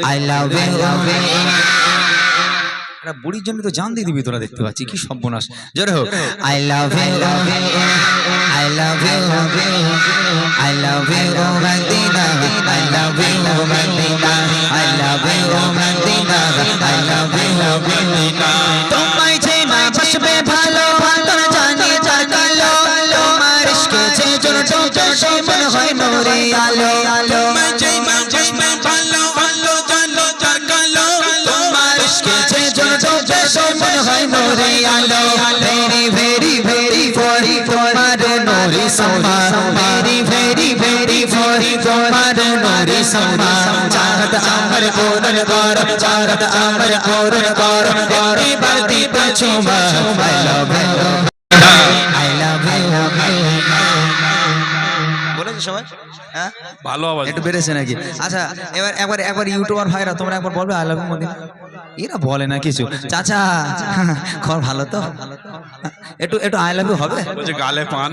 I love you বুড়ির জন্য তো জান দিয়ে দিবি তোরা দেখতে পাচ্ছি কি সর্বনাশ জোরে হোক I love you I love you I love you Medina I love you Medina I love you Medina I love you Medina তোমায় চেনা বসবে ভালো তোরা জানি যার কালো তোমার ইশকে যে জোর টোকে মন হয় নূরে আলো তোমায় চেনা বসবে ভালো ভালো জানো যার কালো তোমার ইশকে যে জোর টোকে মন হয় নূরে আলো ভেরি ভেরি ভেরি ফরি তোমার নূরে সমা ভেরি ভেরি ভেরি ফরি তোমার নূরে সমা চাহত আমার কোরআন কর চাহত আমার কোরআন কর এই বাতি পছুমা I love you I love you বলেছো সবাই হ্যাঁ ভালো আওয়াজ একটু বেড়েছে নাকি আচ্ছা এবার একবার ইউটিউবার ভাইরা তোমরা একবার বলবে আই লাভ ইউ মদিনা এরা বলে না কিছু চাচা খবর ভালো তো একটু একটু আই লাভ ইউ হবে বলছে গালে পান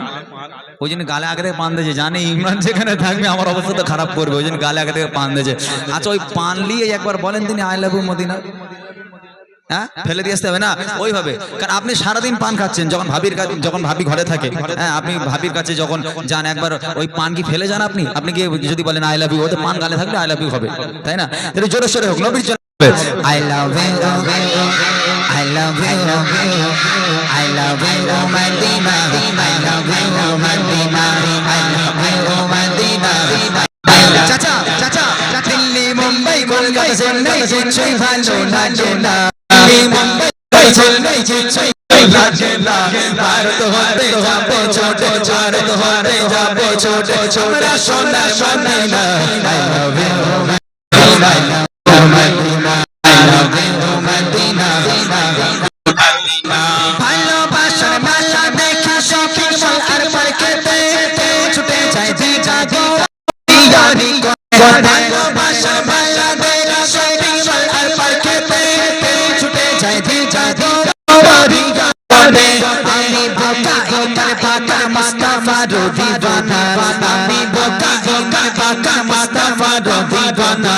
ওই জন্য গালে আগে থেকে পান দিয়েছে জানে ইমরান যেখানে থাকবে আমার অবস্থা তো খারাপ করবে ওই জন্য গালে আগে থেকে পান দিয়েছে আচ্ছা ওই পান নিয়ে একবার বলেন তিনি আই লাভ ইউ মদিনা হ্যাঁ ফেলে দিয়ে আসতে হবে না ওইভাবে কারণ আপনি সারাদিন পান খাচ্ছেন যখন ভাবি ঘরে থাকে হ্যাঁ আপনি ভাবির কাছে যখন যান একবার ওই পান কি ফেলে যান আপনি গিয়ে যদি বলেন আই লাভ ইউ ওতে পান গালে থাকলে আই লাভ ইউ হবে তাই না একটু জোরে সোরে হোক নবীর জন্য I love you I love you I love you Medina I love you Medina I love you Medina চাচা চাচা দিল্লি মুম্বাই কলকাতা চেন্নাই চেন্নাই ভালো লাগে না মুম্বাই চেন্নাই চেন্নাই লাগে না ভারত হতে যাবো ছোট ভারত হতে যাবো ছোট ছোটরা সোনা সোনা না I love you Medina I love you Medina ভালোবাসার মেলা দেখে শপিং মল আর মার্কেটে ছুটে যায় যে যাবো ইয়ারি ভালোবাসার মেলা দেখে শপিং মল আর মার্কেটে ছুটে যায় যে যাবো আমি বোকা একার পাকা মুস্তাফা দিবানা আমি বোকা একার পাকা মুস্তাফা দিবানা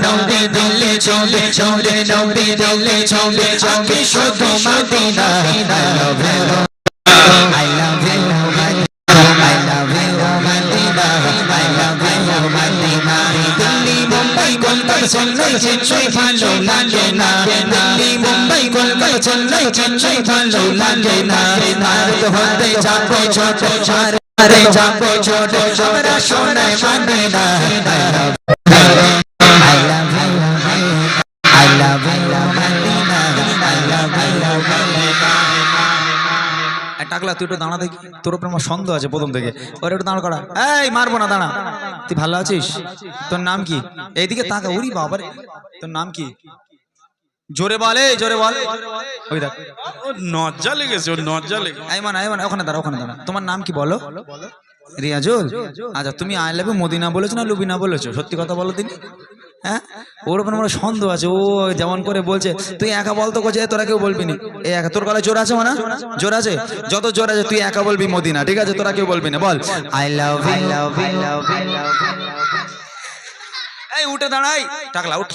নৌরে দিলে চলে চলে নৌরে দিলে চলে আমি শুধু Medina I love you I love you I love you Medina I love you Medina Delhi Mumbai Kolkata Chennai Chennai ভালো লাগে না দিল্লি মুম্বাই কলকাতা চেন্নাই চেন্নাই ভালো লাগে না ভারত হতে যাবো ছোট আরে যাবো ছোট আমরা সোনায় Medina I love you I love you Medina I love you Medina টাকলা তুই একটু দাঁড়া দেখি তোর উপর আমার সন্দেহ আছে প্রথম থেকে ওর একটু দাঁড় করা এই মারবো না দাঁড়া তুই ভালো আছিস তোর নাম কি এইদিকে তাকা উরি বাবারে তোর নাম কি জোরে বলে জোরে বল ওই দেখ নজ্জা লেগেছে ওর নজ্জা লেগে আইমান ওখানে দাঁড়া তোমার নাম কি বলো রিয়াজুল আচ্ছা তুমি আই লাভ ইউ মদিনা বলেছো না লুবিনা বলেছো সত্যি কথা বলো তিনি হ্যাঁ ওর উপর আমার সন্দেহ আছে ও যেমন করে বলছে তুই একা বলতো কোচে তোরা কেউ বলবি নি এই একা তোর গলায় জোর আছে না জোর আছে যত জোর আছে তুই একা বলবি মদিনা ঠিক আছে তোরা কেউ বলবি না বল I love you love you love you এই উঠে দাঁড়াই টাকলা উঠ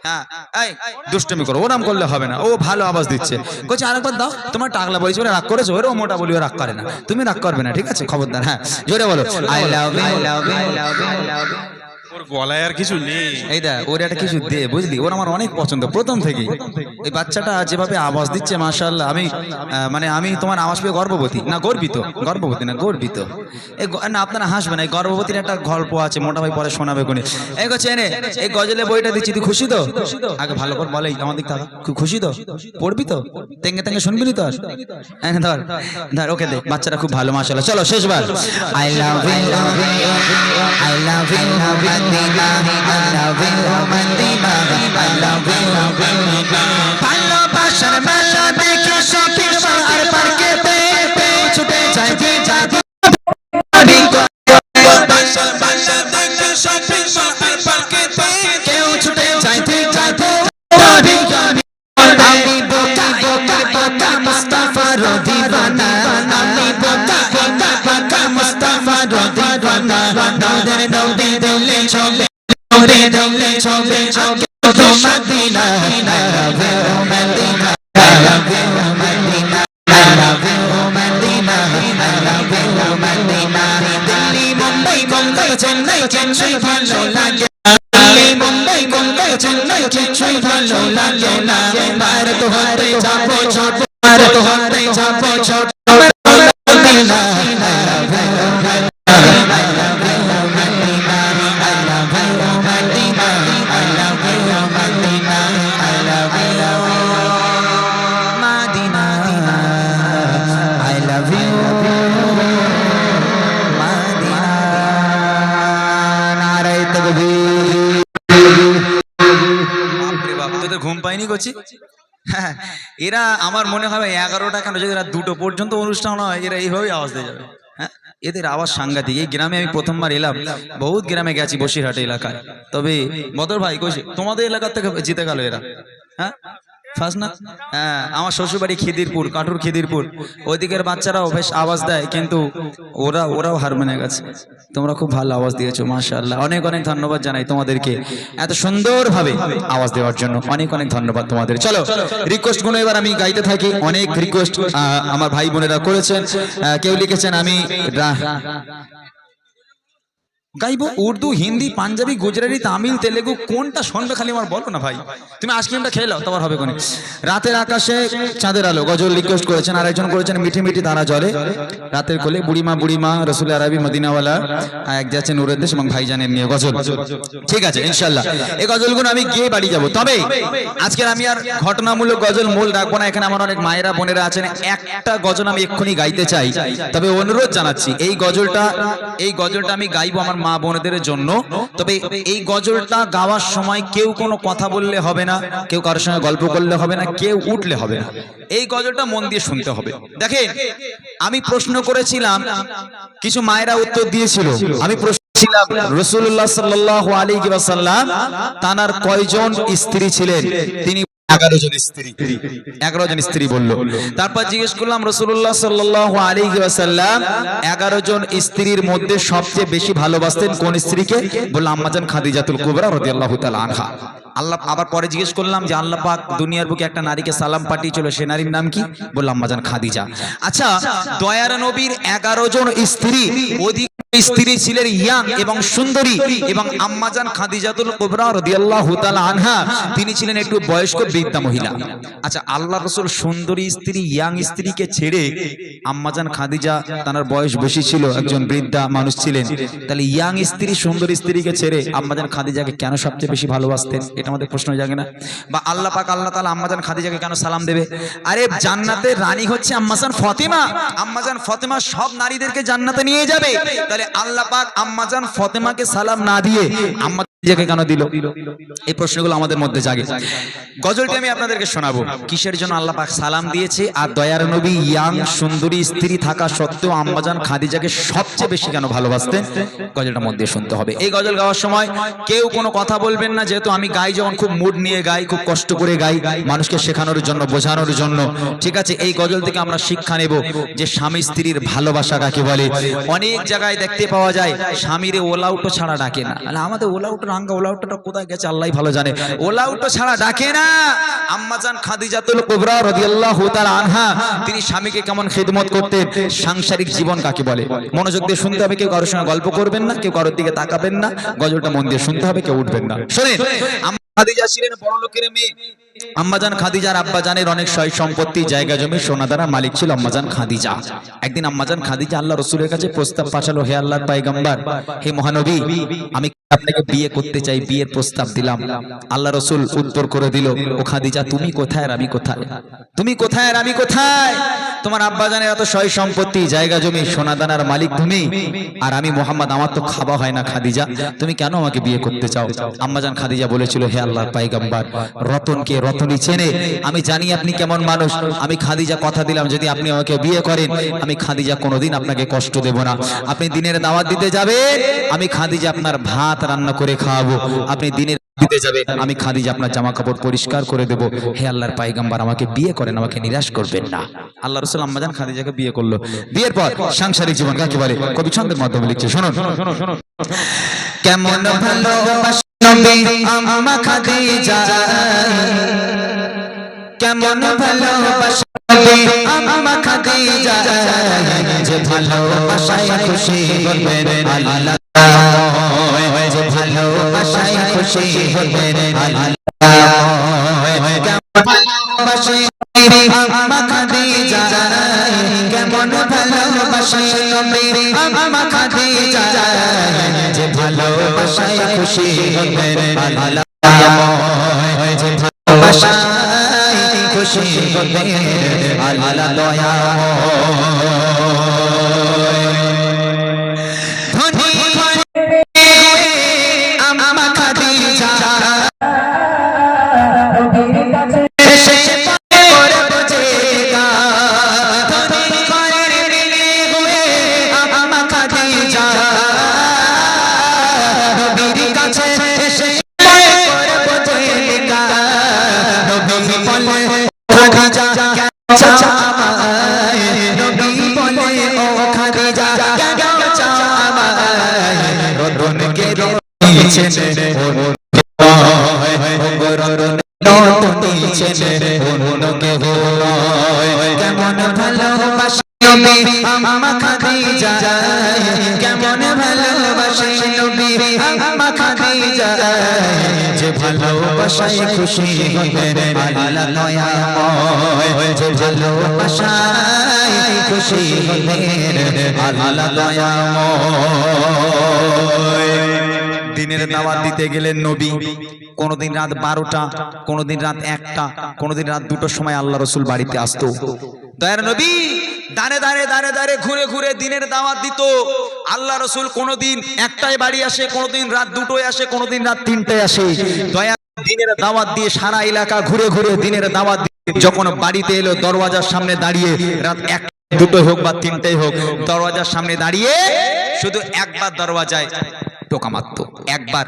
হ্যাঁ এই দুষ্টমি করো ও নাম করলে হবে না ও ভালো আওয়াজ দিচ্ছে কোচে আরেকবার দাও তোমার টাকলা বলছে ওরা রাগ করেছো ওরা মোটা বলি রাগ করে না তুমি রাগ করবে না ঠিক আছে খবরদার হ্যাঁ জোরে বলো I love you love you love you love you ওর গলায় আর কিছু নেই এই দেখ ওর একটা কিছু দে বুঝলি ওর আমার অনেক পছন্দ প্রথম থেকেই এই বাচ্চাটা যেভাবে আওয়াজ দিচ্ছে মাশাআল্লাহ আমি মানে আমি তোমার আওয়াজ পেয়ে গর্ববতী না গর্বিত এই না আপনারা হাসবেন এই গর্ভবতীর একটা গল্প আছে মোটা ভাই পরে শোনাবে কোনি এই গো চেনে এই গজলের বইটা দিচ্ছি তুই খুশি তো আগে ভালো করে বলেই আমার দিক থেকে তুই খুশি তো পড়বি তো তেঙ্গে তেঙ্গে শুনবি নি তো আর ধর ধর ওকে দে বাচ্চাটা খুব ভালো মাশাআল্লাহ চলো শেষবার I love you I love you Medina I love you Medina I love you Medina ভালোবাসার মেলা দেখে শপিং মল আর মার্কেটে ছুটে যায় যে যাবো ভালোবাসার মেলা দেখে শপিং মল আর মার্কেটে কেউ ছুটে যায় যে যাবো আমি বোকা বোকা মুস্তাফা দিবানা আমি বোকা বোকা মুস্তাফা দিবানা নৌরে দিলে চলে নৌরে ছবে তো Medina I love you Medina I love you Medina I love you Medina I love you Medina Delhi Mumbai Kolkata Chennai Chennai ভালো লাগে দিল্লি মুম্বাই কলকাতা চেন্নাই চেন্নাই ভালো লাগে না ভারত হতে যাবো ছোট ভারত হতে যাবো ছোট Medina I love you Medina I love you Medina I love you Medina I love you Medina I love you Medina I love you Medina নারে তাকবীর বাপরে বাপ তোদের ঘুম পাইনি করছি হ্যাঁ এরা আমার মনে হবে 11টা কেন যদি এরা 2টো পর্যন্ত অনুষ্ঠান হয় এরা এইভাবেই আওয়াজ দিয়ে যাবে হ্যাঁ এদের আওয়াজ সাংঘাতিক এই গ্রামে আমি প্রথমবার এলাম বহুত গ্রামে গেছি বসিরহাট এলাকায় তবে বদর ভাই কইছে তোমাদের এলাকা থেকে জিতে গেল এরা হ্যাঁ ফার্স্ট না হ্যাঁ আমার শ্বশুরবাড়ি খিদিরপুর কাটুর খিদিরপুর ওইদিকের বাচ্চারাও বেশ আওয়াজ দেয় কিন্তু ওরাও হার মেনে গেছে তোমরা খুব ভালো আওয়াজ দিয়েছো মাশাআল্লাহ অনেক অনেক ধন্যবাদ জানাই তোমাদেরকে এত সুন্দরভাবে আওয়াজ দেওয়ার জন্য অনেক অনেক ধন্যবাদ তোমাদের চলো রিকোয়েস্ট গুলো এবার আমি গাইতে থাকি অনেক রিকোয়েস্ট আমার ভাই বোনেরা করেছেন কেউ লিখেছেন আমি গাইবো উর্দু হিন্দি পাঞ্জাবি গুজরাটি তামিল তেলেগু কোনটা শুনবে খালি আমার বলো না ভাই তুমি আইসক্রিমটা খেয়ে নাও তোমার হবে কোন রাতের আকাশে চাঁদের আলো গজল রিকোয়েস্ট করেছেন আর একজন করেছেন মিঠি মিঠি তারা জলে রাতের কোলে বুড়িমা রসুল আরবি মদিনাওয়ালা এক যাচ্ছে নূরের দেশ এবং ভাইজানের নিয়ে গজল ঠিক আছে ইনশাআল্লাহ এই গজলগুলো আমি গিয়ে বাড়ি যাব তবে আজকে আমি আর ঘটনামূলক গজল মূল রাখবো না এখানে আমার অনেক মায়েরা বোনেরা আছেন একটা গজল আমি এক্ষুনি গাইতে চাই তবে অনুরোধ জানাচ্ছি এই গজলটা আমি গাইবো আমার মা বোনদের জন্য তবে এই গজলটা গাওয়ার সময় কেউ কোনো কথা বললে হবে না কেউ কারোর সঙ্গে গল্প করলে হবে না কেউ উঠলে হবে না এই গজলটা মন দিয়ে শুনতে হবে দেখেন আমি প্রশ্ন করেছিলাম কিছু মায়েরা উত্তর দিয়েছিল আমি প্রশ্ন ছিলাম রাসূলুল্লাহ সাল্লাল্লাহু আলাইহি ওয়াসাল্লাম তার কয়জন স্ত্রী ছিলেন তিনি 11 জন স্ত্রী বলল তারপর জিজ্ঞেস করলাম রাসূলুল্লাহ সাল্লাল্লাহু আলাইহি ওয়াসাল্লাম 11 জন স্ত্রীর মধ্যে সবচেয়ে বেশি ভালোবাসতেন কোন স্ত্রীকে বলল আম্মাজান খাদিজাতুল কুবরা রাদিয়াল্লাহু তাআলা আনহা আল্লাহ আবার পরে জিজ্ঞেস করলাম যে আল্লাহ পাক দুনিয়ার বুকে একটা নারীকে সালাম পাঠিয়েছিল সে নারীর নাম কি বলল আম্মাজান খাদিজা আচ্ছা দয়ার নবীর 11 জন স্ত্রী অধিক স্ত্রী ছিলেন ইয়াং এবং সুন্দরী এবং আম্মাজান খাদিজাতুল কুবরা রাদিয়াল্লাহু তাআলা আনহা তিনি ছিলেন একটু বয়স্ক বৃদ্ধা মহিলা আচ্ছা আল্লাহ রাসূল সুন্দরী স্ত্রী ইয়াং স্ত্রীকে ছেড়ে আম্মাজান খাদিজা তার বয়স বেশি ছিল একজন বৃদ্ধা মানুষ ছিলেন তাহলে ইয়াং স্ত্রী সুন্দরী স্ত্রীকে ছেড়ে আম্মাজান খাদিজাকে কেন সবচেয়ে বেশি ভালোবাসতেন এটা আমাদের প্রশ্ন জাগে না বা আল্লাহ পাক আল্লাহ তাআলা আম্মাজান খাদিজাকে কেন সালাম দেবে আরে জান্নাতের রানী হচ্ছে আম্মাজান ফাতেমা সব নারীদেরকে জান্নাতে নিয়ে যাবে তাহলে আল্লাহ পাক আম্মাজান ফাতেমাকে সালাম না দিয়ে আম্মা খাদিজাকে কেন দিল এই প্রশ্নগুলো আমাদের মধ্যে জাগে গজলটি আমি আপনাদেরকে শোনাবো কিসের জন্য আল্লাহ পাক সালাম দিয়েছে আর দয়ার নবী ইয়াং সুন্দরী স্ত্রী থাকা সত্ত্বেও আম্মাজান খাদিজাকে সবচেয়ে বেশি কেন ভালোবাসতেন গজলটা মন দিয়ে শুনতে হবে এই গজল গাওয়ার সময় কেউ কোনো কথা বলবেন না যেহেতু আমি গাই যখন খুব মুড নিয়ে গাই খুব কষ্ট করে গাই মানুষকে শেখানোর জন্য বোঝানোর জন্য ঠিক আছে এই গজল থেকে আমরা শিক্ষা নেব যে স্বামী স্ত্রীর ভালোবাসা কাকে বলে অনেক জায়গায় দেখতে পাওয়া যায় স্বামীরে ওলাউটো ছাড়া ডাকে না আমাদের ওলাউটো রাঙ্গা ওলাউটোটা কোথায় গেছে আল্লাহই ভালো জানে ওলাউটো ছাড়া ডাকে না আম্মাজান খাদিজাতুল কুবরা রাদিয়াল্লাহু তাআলা আনহা তিনি স্বামীকে কেমন খিদমত করতেন সাংসারিক জীবন কাকে বলে মনোযোগ দিয়ে শুনতে হবে কেউ কারোর সঙ্গে গল্প করবেন না কেউ কারোর দিকে তাকাবেন না গজলটা মন দিয়ে শুনতে হবে কেউ উঠবেন না শুনেন খাদিজা ছিলেন বড় লোকের মেয়ে আম্মাজান খাদিজার আব্বা জানের অনেক সয় সম্পত্তি জায়গা জমি সোনাদানার মালিক ছিল আম্মাজান খাদিজা একদিন আম্মাজান খাদিজা আল্লাহ রাসূলের কাছে প্রস্তাব পাঠালো হে আল্লাহর পয়গম্বর হে মহানবী আমি আপনাকে বিয়ে করতে চাই বিয়ের প্রস্তাব দিলাম আল্লাহ রাসূল উত্তর করে দিল ও খাদিজা তুমি কোথায় আর আমি কোথায় তুমি কোথায় আর আমি কোথায় তোমার আব্বা জানের এত সয় সম্পত্তি জায়গা জমি সোনাদানার মালিক তুমি আর আমি মুহাম্মদ আমার তো খাওয়া হয় না খাদিজা তুমি কেন আমাকে বিয়ে করতে চাও আম্মাজান খাদিজা বলেছিল হে আল্লাহর পয়গম্বর রতনকে রতনই চেনে আমি জানি আপনি কেমন মানুষ আমি খাদিজা কথা দিলাম যদি আপনি আমাকে বিয়ে করেন আমি খাদিজা কোনোদিন আপনাকে কষ্ট দেব না আপনি দিনের দাওয়াত দিতে যাবেন আমি খাদিজা আপনার ভাত রান্না করে খাওয়াবো আপনি দিনের দিতে যাবেন আমি খাদিজা আপনার জামা কাপড় পরিষ্কার করে দেব হে আল্লাহর পয়গম্বর আমাকে বিয়ে করেন আমাকে নিরাশ করবেন না আল্লাহ রাসূল আম্মাজান খাদিজাকে বিয়ে করলো বিয়ের পর সাংসারিক জীবন কাকে বলে কবি ছন্দের মাধ্যমে লিখছে শুনুন কেমন ভালোবাসা নবী আম্মা খাদিজা কেমন ভালোবাসে নবী আম্মা খাদিজা যে ভালোবাসায় খুশি হবেন আল্লাহ যে ভালোবাসায় খুশি হবেন আল্লাহ কেমন ভালোবাসে আম্মা খাদিজা কেমন ভালোবাসে নবী আম্মা খাদিজা যে ভালোবাসায় খুশি হবেন আল্লাহ যে ভালোবাসায় খুশি হবেন আল্লাহ দয়াময় আম্মা খাদিজা কেমন ভালোবাসে নবী আম্মা খাদিজা কেমন ভালোবাসে নবী আম্মা খাদিজা যে ভালোবাসায় খুশি হবেন আল্লাহ দয়াময় যে ভালোবাসায় খুশি হবেন আল্লাহ দয়াময় দিনের দাওয়াত দিতে গেলেন নবী কোনদিন রাত 12টা কোনদিন রাত 1টা কোনদিন রাত 2টোর সময় আল্লাহ রাসূল বাড়িতে আসতো দয়ার নবী দাঁড়ে দাঁড়ে দাঁড়ে দাঁড়ে ঘুরে ঘুরে দিনের দাওয়াত দিত আল্লাহ রাসূল কোনদিন 1টায় বাড়ি আসে কোনদিন রাত 2টোয় আসে কোনদিন রাত 3টায় আসে দয়া দিনের দাওয়াত দিয়ে সারা এলাকা ঘুরে ঘুরে দিনের দাওয়াত যখন বাড়িতে এলো দরওয়াজার সামনে দাঁড়িয়ে রাত 1 2টো হোক বা 3টাই হোক দরওয়াজার সামনে দাঁড়িয়ে শুধু একবার দরওয়াজায় টোকা মারতো একবার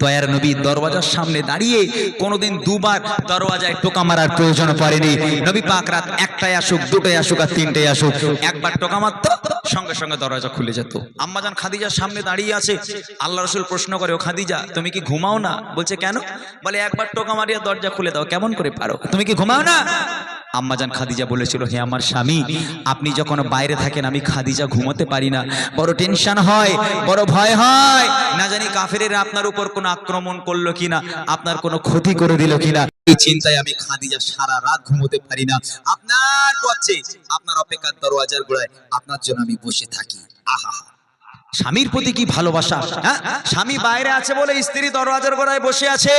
দয়ার নবী দরওয়াজার সামনে দাঁড়িয়ে কোনোদিন দুবার দরওয়াজায় টোকা মারার প্রয়োজন পড়েনি নবী পাক রাত 1টায় আসুক 2টায় আসুক আর 3টায় আসুক একবার টোকা মারতো সঙ্গে সঙ্গে দরওয়াজা খুলে যেত আম্মাজান খাদিজার সামনে দাঁড়িয়ে আছে আল্লাহ রাসূল প্রশ্ন করে ও খাদিজা তুমি কি ঘুমাও না বলছে কেন বলে একবার টোকা মারিয়ে দরজা খুলে দাও কেমন করে পারো তুমি কি ঘুমাও না আম্মাজান খাদিজা বলেছিল হে আমার স্বামী আপনি যখন বাইরে থাকেন আমি খাদিজা ঘুমাতে পারি না বড় টেনশন হয় বড় ভয় হয় না জানি কাফেরেরা আপনার উপর কোনো আক্রমণ করলো কিনা আপনার কোনো ক্ষতি করে দিল কিনা এই চিন্তায় আমি খাদিজা সারা রাত ঘুমোতে পারি না আপনার পথে আপনার অপেক্ষার দরওয়াজার গোড়ায় আপনার জন্য আমি বসে থাকি আহা স্বামীর প্রতি কি ভালোবাসা হ্যাঁ স্বামী বাইরে আছে বলে স্ত্রী দরওয়াজার গোড়ায় বসে আছে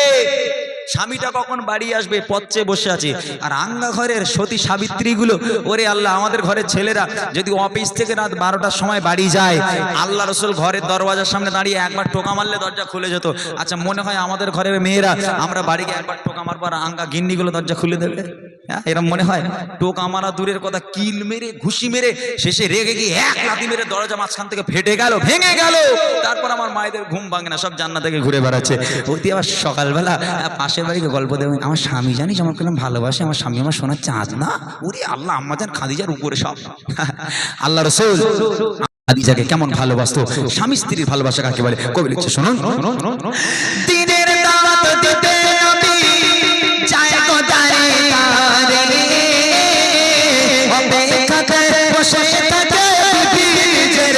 স্বামীটা কখন বাড়ি আসবে পথে বসে আছে আর আঙ্গা ঘরের সতী সাবিত্রী গুলো ওরে আল্লাহ আমাদের ঘরের ছেলেরা যদি অফিস থেকে রাত 12টার সময় বাড়ি যায় আল্লাহ রাসূল ঘরের দরওয়াজার সামনে দাঁড়িয়ে একবার টোকা মারলে দরজা খুলে যেত আচ্ছা মনে হয় আমাদের ঘরের মেয়েরা আমরা বাড়ি গিয়ে একবার টোকা মারবার আঙ্গা গিন্নি গুলো দরজা খুলে দেবে হ্যাঁ এরকম মনে হয় টোকা মারা দূরের কথা কিল মেরে ঘুষি মেরে শেষে রেগে গিয়ে এক লাথি মেরে দরজা মাঝখান থেকে ফেটে গেল ভেঙে গেল তারপর আমার মায়েদের ঘুম ভাঙে না সব জান্নাত থেকে ঘুরে বেড়াচ্ছে ওই আবার সকালবেলা পাশের বাড়িতে গল্প দেবেন আমার স্বামী জানিস আমার কেমন ভালোবাসে আমার স্বামী আমার সোনার চাঁদ না ওরে আল্লাহ আম্মাজান খাদিজার উপরে সব আল্লাহ রাসূল খাদিজাকে কেমন ভালোবাসতো স্বামী স্ত্রীর ভালোবাসা কাকে বলে কবি লিখছে শুনুন দিনের দাওয়াত দিতে নবী যায় গো দাঁড়ে দাঁড়ে অপেক্ষাতে বসে থাকে বিবিদের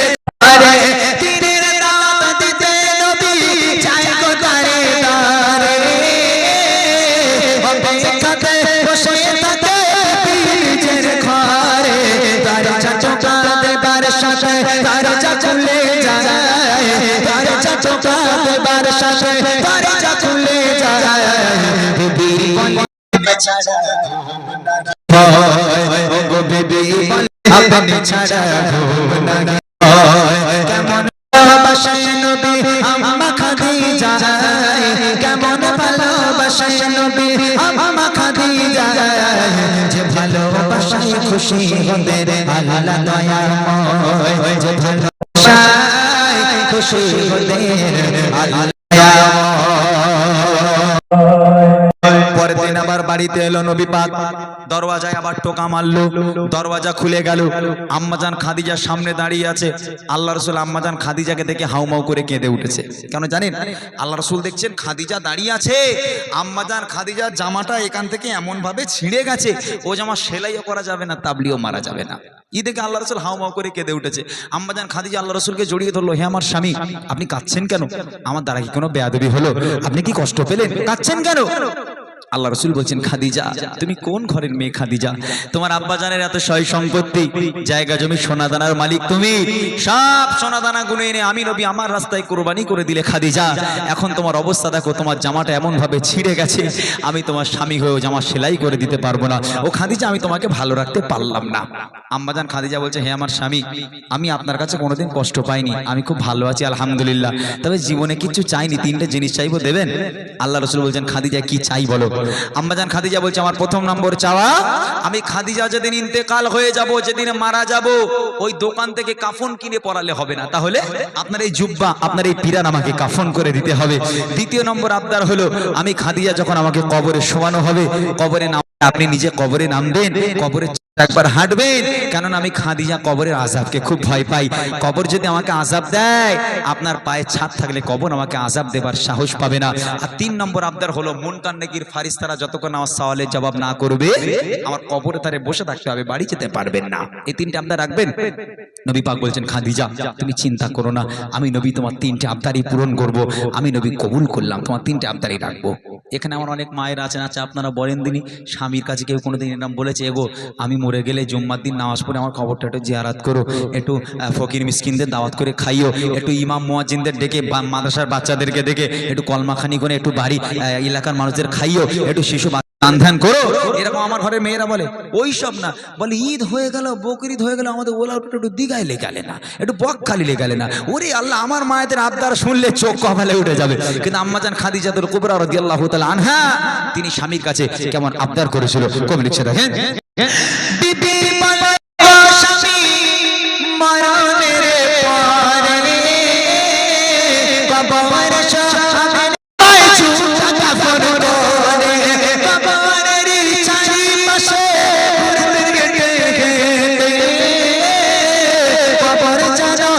আরে দিনের দাওয়াত দিতে নবী যায় গো দাঁড়ে দাঁড়ে অপেক্ষাতে বসে থাকে বিবিদের ঘরে দরজা টোকা দেবার সাথে দরজা খুলে যায় দরজা টোকা দেবার সাথে দরজা খুলে যায় বিবি বলে ছাড়া ও গো বিবি আপনি ছাড়া কেমন ভালোবাসে নবী আম্মা খাদিজা কেমন ভালোবাসে নবী আম্মা খাদিজা যে ভালোবাসায় খুশি হবে আল্লাহ দয়াময় যে ভালোবাসায় খুশি হবে আল্লাহ পরের দিন আবার বাড়িতে এলো নবী পাক, দরওয়াজায় আবার টোকা মারলো, দরওয়াজা খুলে গেল। আম্মাজান খাদিজার সামনে দাঁড়িয়ে আছে। আল্লাহ রাসূল আম্মাজান খাদিজাকে দেখে হাউমাউ করে কেঁদে উঠেছে। কেন জানেন? আল্লাহ রাসূল দেখছেন খাদিজা দাঁড়িয়ে আছে, আম্মাজান খাদিজার জামাটা এখান থেকে এমন ভাবে ছিঁড়ে গেছে, ও জামা সেলাইও করা যাবে না, তাবলিও মারা যাবে না। ই দেখে আল্লাহ রাসূল হাউমাউ করে কেঁদে উঠেছে। আম্মাজান খাদিজা আল্লাহ রাসূলকে জড়িয়ে ধরলো, হে আমার স্বামী, আপনি কাঁদছেন কেন? আমার দ্বারা কি কোনো বেয়াদবি হলো? আপনি কি কষ্ট পেলেন? কাঁদছেন কেন? আল্লাহ রাসূল বলছেন, খাদিজা তুমি কোন ঘরের মেয়ে খাদিজা? তোমার আব্বাজানের এত সয় সম্পত্তি, জায়গা জমি সোনাদানার মালিক তুমি, সব সোনাদানা গুনে এনে আমি নবী আমার রাস্তায় কুরবানি করে দিলে খাদিজা। এখন তোমার অবস্থা দেখো, তোমার জামাটা এমন ভাবে ছিঁড়ে গেছে, আমি তোমার স্বামী হয়েও জামা সেলাই করে দিতে পারবো না। ও খাদিজা, আমি তোমাকে ভালো রাখতে পারলাম না। আম্মাজান খাদিজা বলছে, হে আমার স্বামী, আমি আপনার কাছে কোনোদিন কষ্ট পাইনি, আমি খুব ভালো আছি আলহামদুলিল্লাহ, তবে জীবনে কিছু চাইনি, তিনটে জিনিস চাইবো, দেবেন? আল্লাহ রাসূল বলছেন, খাদিজা কি চাই বলো? আম্মাজান খাদিজা বলছে, আমার প্রথম নম্বর চাওয়া, আমি খাদিজা যেদিন ইন্তেকাল হয়ে যাব, যেদিন মারা যাব, ওই দোকান থেকে কাফন কিনে পরালে হবে না, তাহলে আপনার এই জুব্বা, আপনার এই পিরান আমাকে কাফন করে দিতে হবে। দ্বিতীয় নম্বর আবদার হলো, আমি খাদিজা যখন আমাকে কবরে শোয়ানো হবে, কবরে নাম আপনি নিজে কবরে নামবেন, কবরে একবার হাঁটবেন, কেননা আমি খাদিজা কবরের আযাবকে খুব ভয় পাই। কবর যদি আমাকে আযাব দেয়, আপনার পায়ে ছাদ থাকলে কবর আমাকে আযাব দেবার সাহস পাবে না। আর তিন নম্বর আবদার হলো, মুনকার নেকির ফারিস্তারা যতক্ষণ আমার সওয়ালের জবাব না করবে, আমার কবরে তারে বসে থাকতে হবে, বাড়ি যেতে পারবেন না। এই তিনটে আবদার রাখবেন। নবী পাক বলছেন, খাদিজা তুমি চিন্তা করো না, আমি নবী তোমার তিনটে আবদারই পূরণ করব, আমি নবী কবুল করলাম, তোমার তিনটে আবদারই রাখবো। এখানে আমার অনেক মায়েরা আছেন, আচ্ছা আপনারা বলেন দিনই, স্বামীর কাছে কেউ কোনোদিন এরকম বলেছে, এগো আমি মরে গেলে জুম্মার দিন নামাজ পড়ে আমার খবরটা একটু জিয়ারাত করো, একটু ফকির মিসকিনদের দাওয়াত করে খাইও, একটু ইমাম মুয়াজ্জিনদের ডেকে মাদ্রাসার বাচ্চাদেরকে ডেকে একটু কলমাখানি করে একটু বাড়ি এলাকার মানুষদের খাইও, একটু শিশু ধ্যান করো, এরকম আমার ঘরের মেয়েরা বলে। ওই সব না, বলে ঈদ হয়ে গেল, বকরিদ হয়ে গেল, আমাদের ওলা একটু দিঘায় লেগালে না, একটু বকখালি লেগালে না। ওরে আল্লাহ, আমার মায়েদের আবদার শুনলে চোখ কপালে উঠে যাবে। কিন্তু আম্মাজান খাদিজাতুল কুবরা রাদিয়াল্লাহু তাআলা আনহা, তিনি স্বামীর কাছে কেমন আবদার করেছিল, কবি লিখছে দেখেন, বিবি বলে ও স্বামী মরণের পরে কবর সামনে ছুটা কাফন করে, কবরের চারিপাশে ঘুরতে গেতে, কবর জানো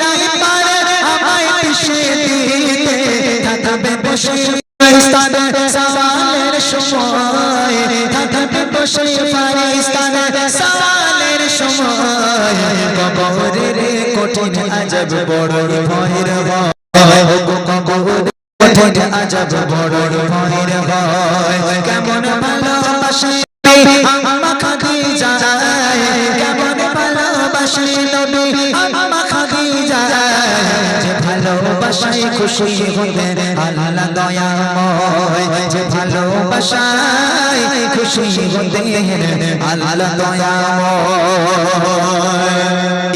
নাহি পারে আমায় পিষে দিতে, থাকবে বসে ফেরেশতারা সওয়ালের সময়, থাকবে বসে ফেরেশতারা সওয়ালের সময়, কবরের কঠিন আযাব বড় ভয়ের হয়, কবরের কঠিন আযাব বড় ভয়ের হয়। কেমন ভালোবাসে আম্মা খাদিজা, কেমন ভালোবাসে নবী আম্মা খাদিজা, যে ভালোবাসায় খুশি হতেন আল্লাহ দয়াময়, যে ভালোবাসায় খুশি হতেন আল্লাহ দয়াময়।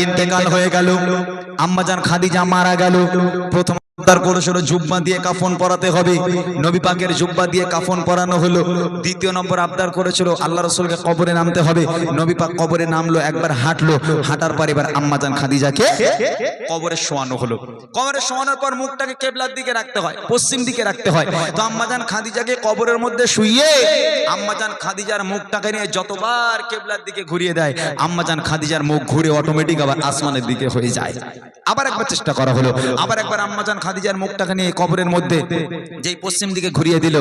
ইন্তেকাল হয়ে গেল, আম্মাজান খাদিজা মারা গেল। প্রথম আবদার করেছিল জুব্বা দিয়ে কাফন পরাতে হবে, নবী পাকের জুব্বা দিয়ে কাফন পরানো হলো। দ্বিতীয় নম্বর আবদার করেছিল আল্লাহ রাসূলকে কবরে নামতে হবে, নবী পাক কবরে নামলো, একবার হাঁটলো, হাঁটার পর এবার আম্মাজান খাদিজাকে কবরে শোয়ানো হলো। কবরে শোয়ানোর পর মুখটাকে কিবলার দিকে রাখতে হয়, পশ্চিম দিকে রাখতে হয়। তো আম্মাজান খাদিজাকে কবরের মধ্যে শুইয়ে আম্মাজান খাদিজার মুখটাকে নিয়ে যতবার কিবলার দিকে ঘুরিয়ে দেয়, আম্মাজান খাদিজার মুখ ঘুরে অটোমেটিক আবার আসমানের দিকে হয়ে যায়। আবার একবার চেষ্টা করা হলো, আবার একবার আম্মাজান খাদিজার মুখটাকে নিয়ে কবরের মধ্যে যেই পশ্চিম দিকে ঘুরিয়ে দিল,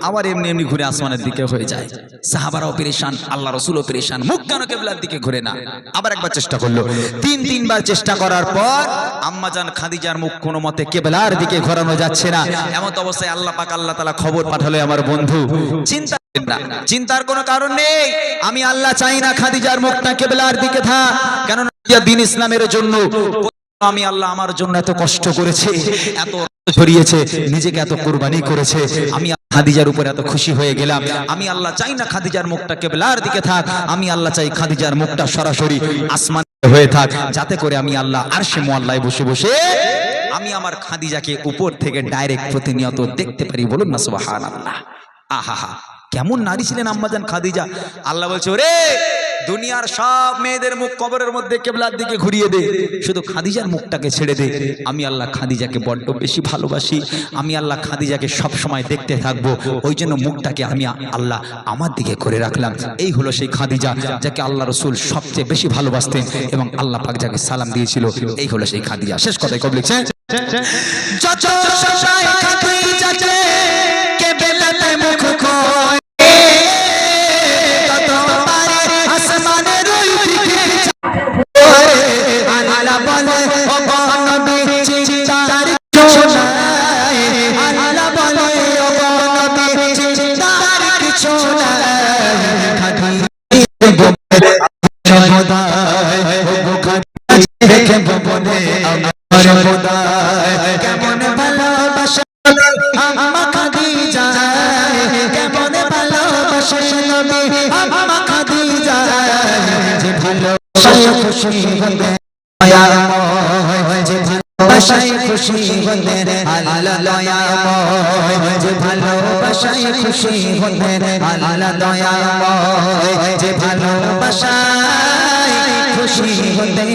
আবার এমনি এমনি ঘুরে আসমানের দিকে হয়ে যায়। সাহাবারাও পেরেশান, আল্লাহ রাসূলও পেরেশান, মুখ কেন কিবলার দিকে ঘুরে না? আবার একবার চেষ্টা করলো, তিনবার চেষ্টা করার পর আম্মাজান খাদিজার মুখ কোনো মতে কিবলার দিকে ঘোরানো যাচ্ছে না। এমন অবস্থায় আল্লাহ পাক আল্লাহ তাআলা খবর পাঠালো, আমার বন্ধু চিন্তা চিন্তার কোনো কারণ নেই, আমি আল্লাহ চাই না খাদিজার মুখটা কিবলার দিকে থাক, কারণ দ্বীন ইসলামের জন্য আমি আল্লাহ আমার জন্য এত কষ্ট করেছে, এত ছড়িয়েছে, নিজেকে এত কুরবানি করেছে, আমি খাদিজার উপর এত খুশি হয়ে গেলাম। আমি আল্লাহ চাই না খাদিজার মুখটা কিবলার দিকে থাক, আমি আল্লাহ চাই খাদিজার মুখটা সরাসরি আসমান হয়ে থাক, যাতে করে আমি আল্লাহ আরশে মুআল্লায় বসে বসে আমি আমার খাদিজাকে উপর থেকে ডাইরেক্ট প্রতিনিয়ত দেখতে পারি। বলুন না সুবহানাল্লাহ। আহা, কেমন নারী ছিলেন আম্মাজান খাদিজা। আল্লাহ বলছে, ওরে দুনিয়ার সব মেয়েদের মুখ কবরের মধ্যে কিবলার দিকে ঘুরিয়ে দে, শুধু খাদিজার মুখটাকে ছেড়ে দে। আমি আল্লাহ খাদিজাকে বড্ড বেশি ভালোবাসি, আমি আল্লাহ খাদিজাকে সব সময় দেখতে থাকবো, ওই জন্য মুখটাকে আমি আল্লাহ আমার দিকে করে রাখলাম। এই হলো সেই খাদিজা যাকে আল্লাহ রসুল সবচেয়ে বেশি ভালোবাসতেন এবং আল্লাহ পাক যাকে সালাম দিয়েছিল, এই হলো সেই খাদিজা। শেষ কথায় কবি লিখছেন, যত সময় খাদিজাকে কেবলাতে মুখ করে, তত পারে আসমানের ওই দিকে আল্লাহ বলে ও নবী চিন্তার কিছু নাই, আল্লাহ বলে ও নবী চিন্তার কিছু নাই। খাদিজা দেখে বলে আমার খোদায় কেমন ভালোবাসা আমা খাদিজা, কেমন ভালোবাসা নবী আমা খাদিজা, যে ভালোবাসায় খুশি হলে দয়াময়, যে ভালোবাসায় খুশি হলে আল্লাহ দয়াময়, যে ভালোবাসায় খুশি হলে আল্লাহ দয়াময়, যে ভালোবাসায় খুশি হলে